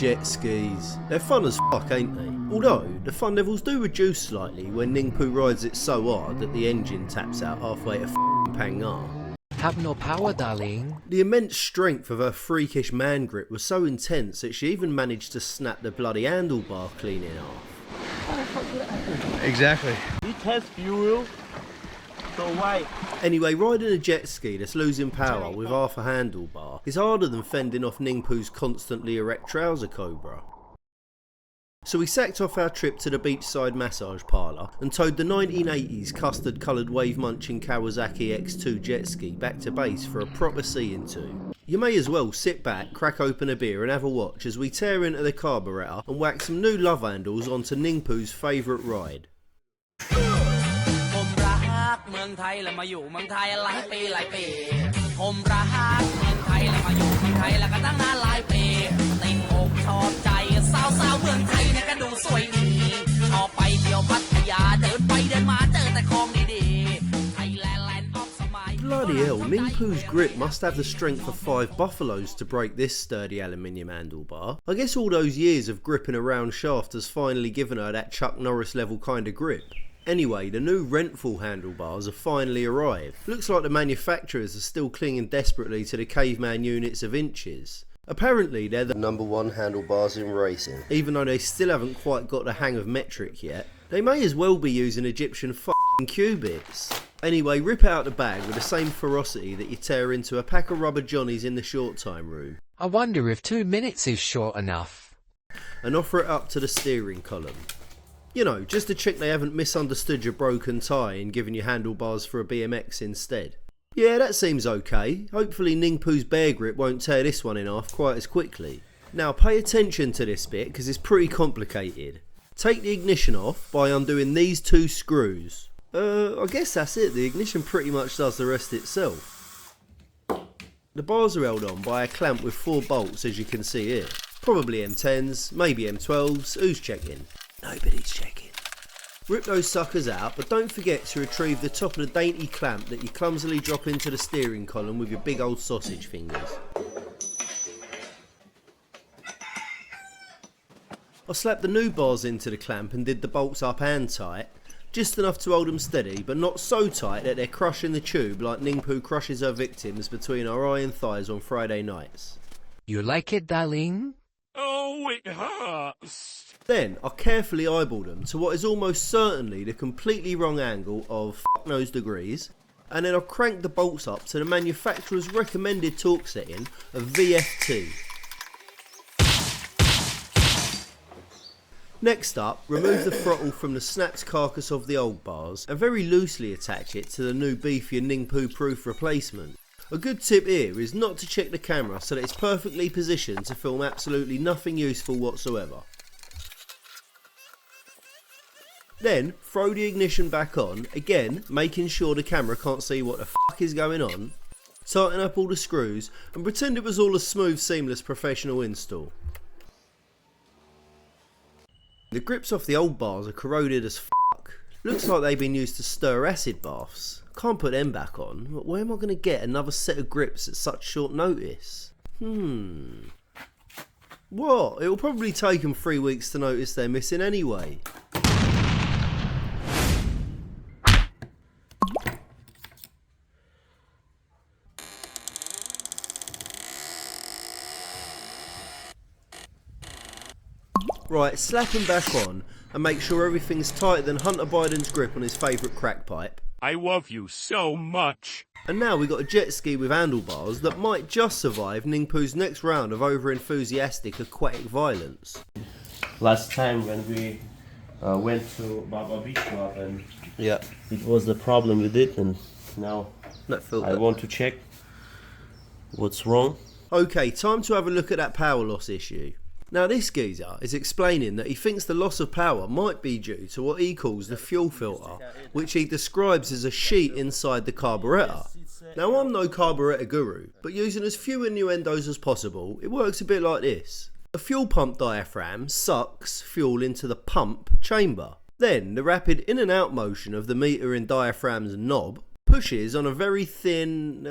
Jet skis. They're fun as fuck, ain't they? Although, the fun levels do reduce slightly when Ningpoo rides it so hard that the engine taps out halfway to f***ing Pangar. Have no power, darling. The immense strength of her freakish man grip was so intense that she even managed to snap the bloody handlebar clean in half. Exactly. We test fuel, so why? Anyway, riding a jet ski that's losing power with half a handlebar is harder than fending off Ningpoo's constantly erect trouser cobra. So we sacked off our trip to the beachside massage parlour and towed the 1980s custard coloured wave munching Kawasaki X2 jet ski back to base for a proper seeing to. You may as well sit back, crack open a beer and have a watch as we tear into the carburetor and whack some new love handles onto Ningpoo's favourite ride. Bloody hell, Ningpoo's grip must have the strength of 5 buffaloes to break this sturdy aluminium handlebar. I guess all those years of gripping a round shaft has finally given her that Chuck Norris level kind of grip. Anyway, the new Renthal handlebars have finally arrived. Looks like the manufacturers are still clinging desperately to the caveman units of inches. Apparently they're the #1 handlebars in racing, even though they still haven't quite got the hang of metric yet. They may as well be using Egyptian f***ing cubits. Anyway, rip out the bag with the same ferocity that you tear into a pack of rubber johnnies in the short time room. I wonder if 2 minutes is short enough. And offer it up to the steering column. You know, just to check they haven't misunderstood your broken tyre and given you handlebars for a BMX instead. Yeah, that seems okay. Hopefully Ningpoo's bear grip won't tear this one in half quite as quickly. Now pay attention to this bit because it's pretty complicated. Take the ignition off by undoing these 2 screws. I guess that's it, the ignition pretty much does the rest itself. The bars are held on by a clamp with 4 bolts as you can see here. Probably M10s, maybe M12s, who's checking? Nobody's checking. Rip those suckers out, but don't forget to retrieve the top of the dainty clamp that you clumsily drop into the steering column with your big old sausage fingers. I slapped the new bars into the clamp and did the bolts up and tight, just enough to hold them steady, but not so tight that they're crushing the tube like Ningpoo crushes her victims between her eye and thighs on Friday nights. You like it, darling? Oh, it hurts. Then I carefully eyeball them to what is almost certainly the completely wrong angle of f*** degrees, and then I crank the bolts up to the manufacturer's recommended torque setting of VFT. Next up, remove the throttle from the snapped carcass of the old bars and very loosely attach it to the new beefier Ningpoo proof replacement. A good tip here is not to check the camera so that it's perfectly positioned to film absolutely nothing useful whatsoever. Then throw the ignition back on, again making sure the camera can't see what the fuck is going on. Tighten up all the screws and pretend it was all a smooth, seamless professional install. The grips off the old bars are corroded as fuck. Looks like they've been used to stir acid baths. Can't put them back on, but where am I going to get another set of grips at such short notice? What? It'll probably take them 3 weeks to notice they're missing anyway. Right, slap them back on and make sure everything's tighter than Hunter Biden's grip on his favourite crack pipe. I love you so much. And now we got a jet ski with handlebars that might just survive Ningpoo's next round of over-enthusiastic aquatic violence. Last time when we went to Baba Beach Club and yeah, it was the problem with it, and now I want to check what's wrong. Okay, time to have a look at that power loss issue. Now this geezer is explaining that he thinks the loss of power might be due to what he calls the fuel filter, which he describes as a sheet inside the carburetor. Now I'm no carburetor guru, but using as few innuendos as possible, it works a bit like this. A fuel pump diaphragm sucks fuel into the pump chamber. Then the rapid in and out motion of the meter in diaphragm's knob pushes on a very thin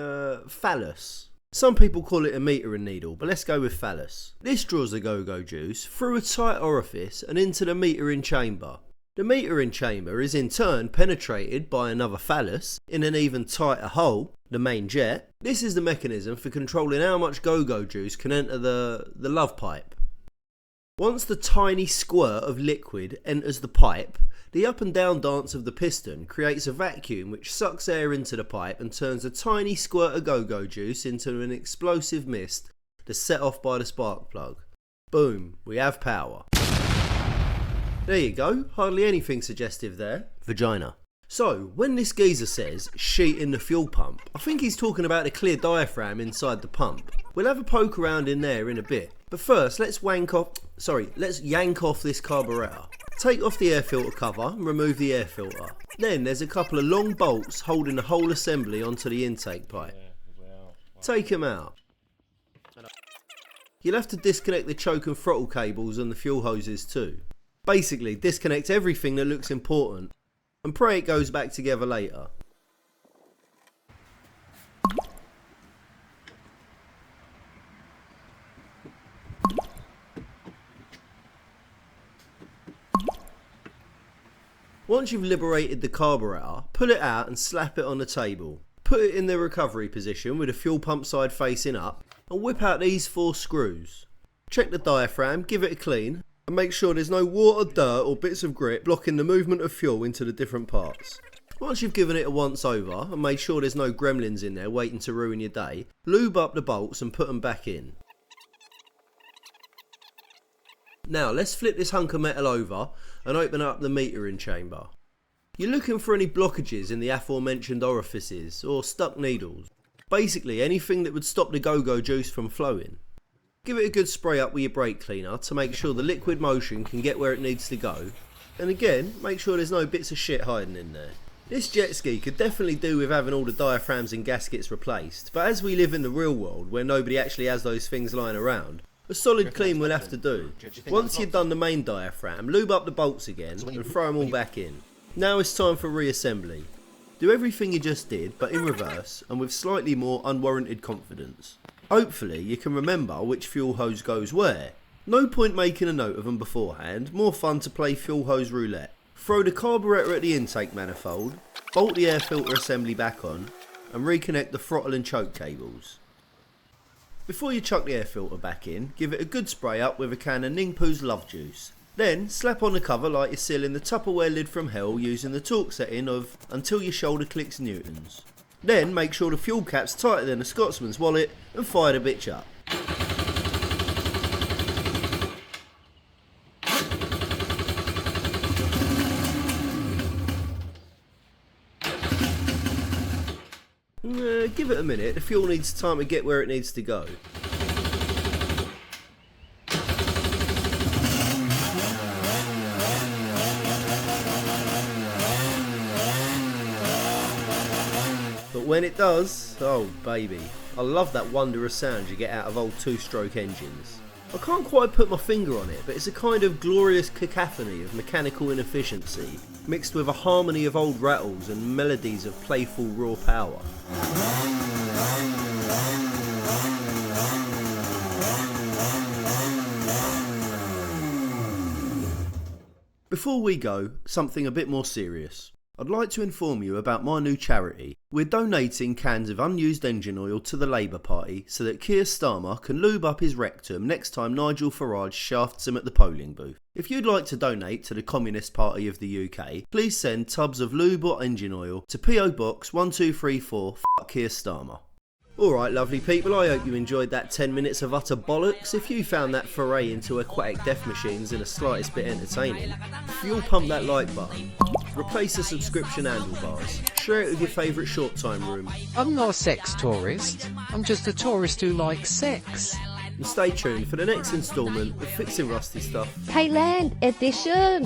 phallus. Some people call it a meter and needle, but let's go with phallus. This draws the go-go juice through a tight orifice and into the metering chamber. The metering chamber is in turn penetrated by another phallus in an even tighter hole, the main jet. This is the mechanism for controlling how much go-go juice can enter the love pipe. Once the tiny squirt of liquid enters the pipe, the up and down dance of the piston creates a vacuum which sucks air into the pipe and turns a tiny squirt of go-go juice into an explosive mist that's set off by the spark plug. Boom, we have power. There you go, hardly anything suggestive there. Vagina. So, when this geezer says sheet in the fuel pump, I think he's talking about the clear diaphragm inside the pump. We'll have a poke around in there in a bit, but first let's yank off this carburetor. Take off the air filter cover and remove the air filter. Then there's a couple of long bolts holding the whole assembly onto the intake pipe. Take them out. You'll have to disconnect the choke and throttle cables and the fuel hoses too. Basically, disconnect everything that looks important and pray it goes back together later. Once you've liberated the carburetor, pull it out and slap it on the table. Put it in the recovery position with the fuel pump side facing up and whip out these 4 screws. Check the diaphragm, give it a clean and make sure there's no water, dirt or bits of grit blocking the movement of fuel into the different parts. Once you've given it a once over and made sure there's no gremlins in there waiting to ruin your day, lube up the bolts and put them back in. Now let's flip this hunk of metal over and open up the metering chamber. You're looking for any blockages in the aforementioned orifices or stuck needles. Basically anything that would stop the go-go juice from flowing. Give it a good spray up with your brake cleaner to make sure the liquid motion can get where it needs to go. And again, make sure there's no bits of shit hiding in there. This jet ski could definitely do with having all the diaphragms and gaskets replaced, but as we live in the real world where nobody actually has those things lying around, a solid clean will have to do. Once you've done the main diaphragm, lube up the bolts again and throw them all back in. Now it's time for reassembly. Do everything you just did, but in reverse and with slightly more unwarranted confidence. Hopefully you can remember which fuel hose goes where. No point making a note of them beforehand, more fun to play fuel hose roulette. Throw the carburetor at the intake manifold, bolt the air filter assembly back on and reconnect the throttle and choke cables. Before you chuck the air filter back in, give it a good spray up with a can of Ningpoo's Love Juice. Then slap on the cover like you're sealing the Tupperware lid from hell using the torque setting of until your shoulder clicks newtons. Then make sure the fuel cap's tighter than a Scotsman's wallet and fire the bitch up. Give it a minute, the fuel needs time to get where it needs to go. But when it does, oh baby, I love that wondrous sound you get out of old 2-stroke engines. I can't quite put my finger on it, but it's a kind of glorious cacophony of mechanical inefficiency, mixed with a harmony of old rattles and melodies of playful raw power. Before we go, something a bit more serious. I'd like to inform you about my new charity. We're donating cans of unused engine oil to the Labour Party so that Keir Starmer can lube up his rectum next time Nigel Farage shafts him at the polling booth. If you'd like to donate to the Communist Party of the UK, please send tubs of lube or engine oil to PO Box 1234 Keir Starmer. Alright lovely people, I hope you enjoyed that 10 minutes of utter bollocks. If you found that foray into aquatic death machines in the slightest bit entertaining, fuel pump that like button, replace the subscription handlebars, share it with your favourite short time room. I'm not a sex tourist. I'm just a tourist who likes sex. And stay tuned for the next instalment of Fixing Rusty Stuff. Thailand edition